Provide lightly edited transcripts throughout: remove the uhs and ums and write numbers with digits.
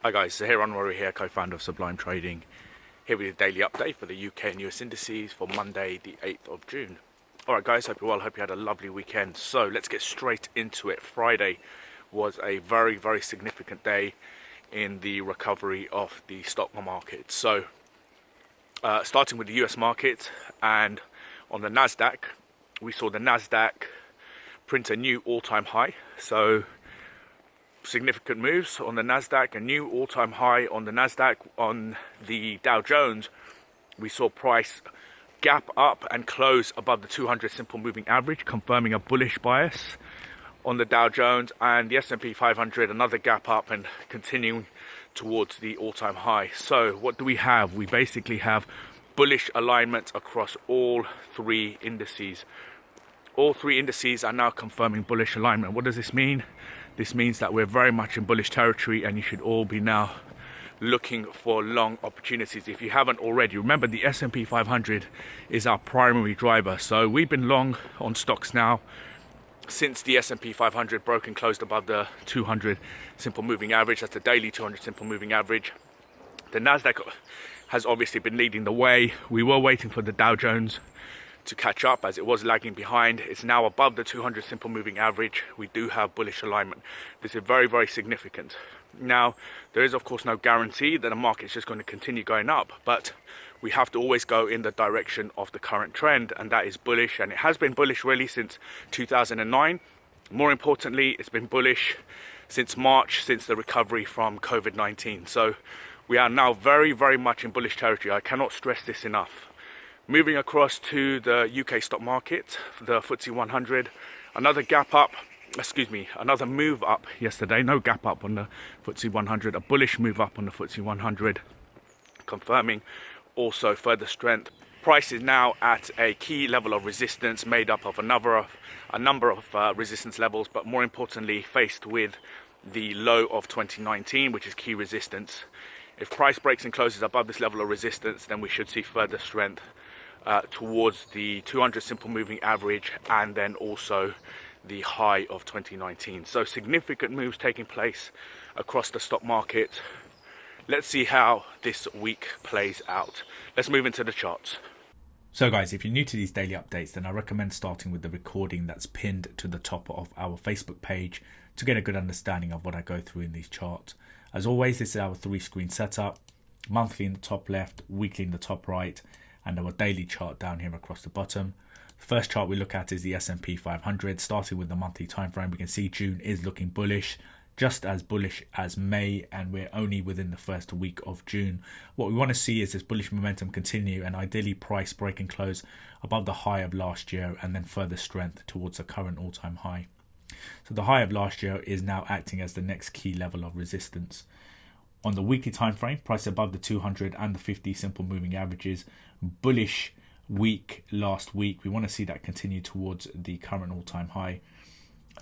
Hi guys, Zahir Anwari here, co-founder of Sublime Trading, here with a daily update for the UK and US indices for Monday the 8th of June. Alright guys, hope you're well, hope you had a lovely weekend. So let's get straight into it. Friday was a very significant day in the recovery of the stock market. So starting with the US market, and on the Nasdaq, we saw the Nasdaq print a new all-time high. So significant moves on the Nasdaq, a new all-time high on the Nasdaq. On the Dow Jones, we saw price gap up and close above the 200 simple moving average, confirming a bullish bias on the Dow Jones. And the S&P 500, another gap up and continuing towards the all-time high. So what do we have? We basically have bullish alignment across all three indices. All three indices are now confirming bullish alignment. What does this mean? This means that we're very much in bullish territory, and you should all be now looking for long opportunities. If you haven't already, remember the S&P 500 is our primary driver. So we've been long on stocks now since the S&P 500 broke and closed above the 200 simple moving average. That's the daily 200 simple moving average. The Nasdaq has obviously been leading the way. We were waiting for the Dow Jones to catch up as it was lagging behind. It's now above the 200 simple moving average. We do have bullish alignment. This is very significant. Now, there is of course no guarantee that the market is just going to continue going up, but we have to always go in the direction of the current trend, and that is bullish. And it has been bullish really since 2009. More importantly, it's been bullish since March, since the recovery from COVID-19. So we are now very much in bullish territory. I cannot stress this enough. Moving across to the UK stock market, the FTSE 100, another move up yesterday. No gap up on the FTSE 100, a bullish move up on the FTSE 100, confirming also further strength. Price is now at a key level of resistance, made up of a number of resistance levels, but more importantly, faced with the low of 2019, which is key resistance. If price breaks and closes above this level of resistance, then we should see further strength towards the 200 simple moving average, and then also the high of 2019. So significant moves taking place across the stock market. Let's see how this week plays out. Let's move into the charts. So guys, if you're new to these daily updates, then I recommend starting with the recording that's pinned to the top of our Facebook page to get a good understanding of what I go through in these charts. As always, this is our 3-screen setup: monthly in the top left, weekly in the top right, and our daily chart down here across the bottom. The first chart we look at is the S&P 500. Starting with the monthly time frame, we can see June is looking bullish, just as bullish as May, and we're only within the first week of June. What we want to see is this bullish momentum continue, and ideally price break and close above the high of last year, and then further strength towards the current all-time high. So the high of last year is now acting as the next key level of resistance. On the weekly time frame, price above the 200 and the 50 simple moving averages. Bullish week last week. We want to see that continue towards the current all-time high.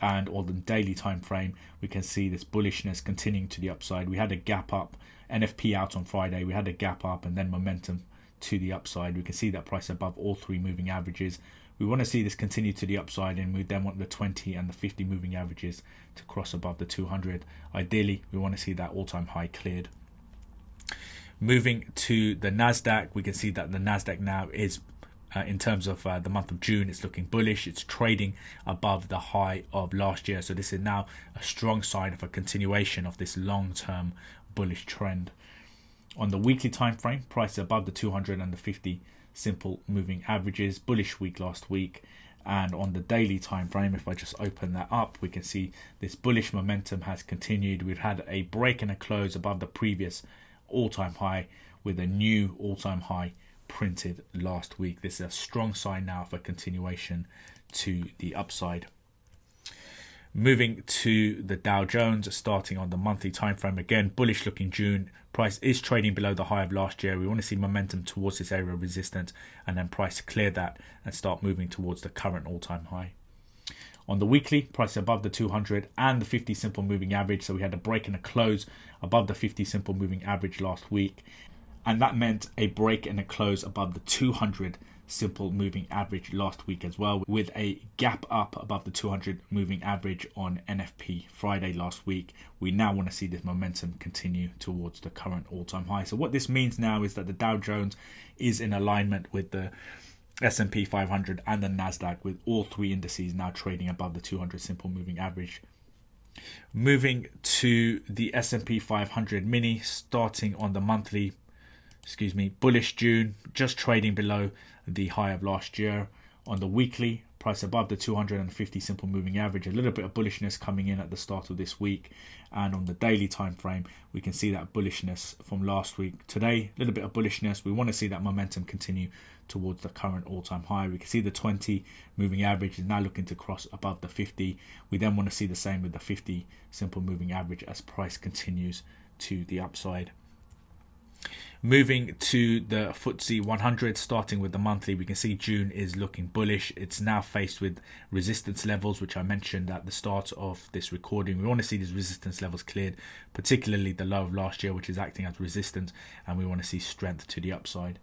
And on the daily time frame, we can see this bullishness continuing to the upside. We had a gap up, NFP out on Friday. We had a gap up and then momentum to the upside. We can see that price above all three moving averages. We want to see this continue to the upside, and we then want the 20 and the 50 moving averages to cross above the 200. Ideally, we want to see that all-time high cleared. Moving to the Nasdaq, we can see that the Nasdaq now is, in terms of the month of June, it's looking bullish. It's trading above the high of last year. So this is now a strong sign of a continuation of this long-term bullish trend. On the weekly time frame, price above the 200 and the 50 simple moving averages. Bullish week last week. And on the daily time frame, if I just open that up, we can see this bullish momentum has continued. We've had a break and a close above the previous all-time high, with a new all-time high printed last week. This is a strong sign now for continuation to the upside. Moving to the Dow Jones, starting on the monthly time frame, again bullish looking June. Price is trading below the high of last year. We want to see momentum towards this area of resistance, and then price clear that and start moving towards the current all-time high. On the weekly, price above the 200 and the 50 simple moving average. So we had a break and a close above the 50 simple moving average last week. and that meant a break and a close above the 200 simple moving average last week as well, with a gap up above the 200 moving average on NFP Friday last week. We now want to see this momentum continue towards the current all-time high. So what this means now is that the Dow Jones is in alignment with the S&P 500 and the Nasdaq, with all three indices now trading above the 200 simple moving average. Moving to the S&P 500 mini, starting on the monthly, bullish June, just trading below the high of last year. On the weekly, price above the 250 simple moving average, a little bit of bullishness coming in at the start of this week. And on the daily time frame, we can see that bullishness from last week. Today, a little bit of bullishness. We want to see that momentum continue towards the current all-time high. We can see the 20 moving average is now looking to cross above the 50. We then want to see the same with the 50 simple moving average as price continues to the upside. Moving to the FTSE 100, starting with the monthly, we can see June is looking bullish. It's now faced with resistance levels, which I mentioned at the start of this recording. We want to see these resistance levels cleared, particularly the low of last year, which is acting as resistance, and we want to see strength to the upside.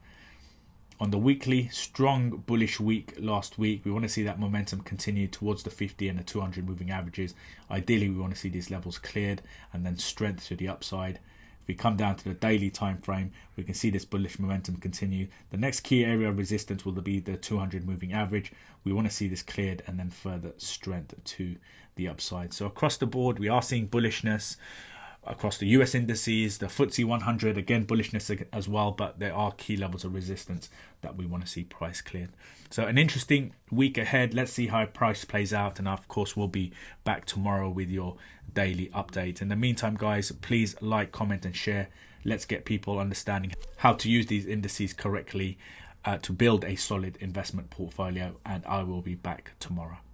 On the weekly, strong bullish week last week. We want to see that momentum continue towards the 50 and the 200 moving averages. Ideally, we want to see these levels cleared and then strength to the upside. If we come down to the daily time frame, we can see this bullish momentum continue. The next key area of resistance will be the 200 moving average. We want to see this cleared and then further strength to the upside. So across the board, we are seeing bullishness across the US indices, the FTSE 100, again bullishness as well, but there are key levels of resistance that we want to see price cleared. So an interesting week ahead. Let's see how price plays out, and of course we'll be back tomorrow with your daily update. In the meantime, guys, please like, comment and share. Let's get people understanding how to use these indices correctly to build a solid investment portfolio, and I will be back tomorrow.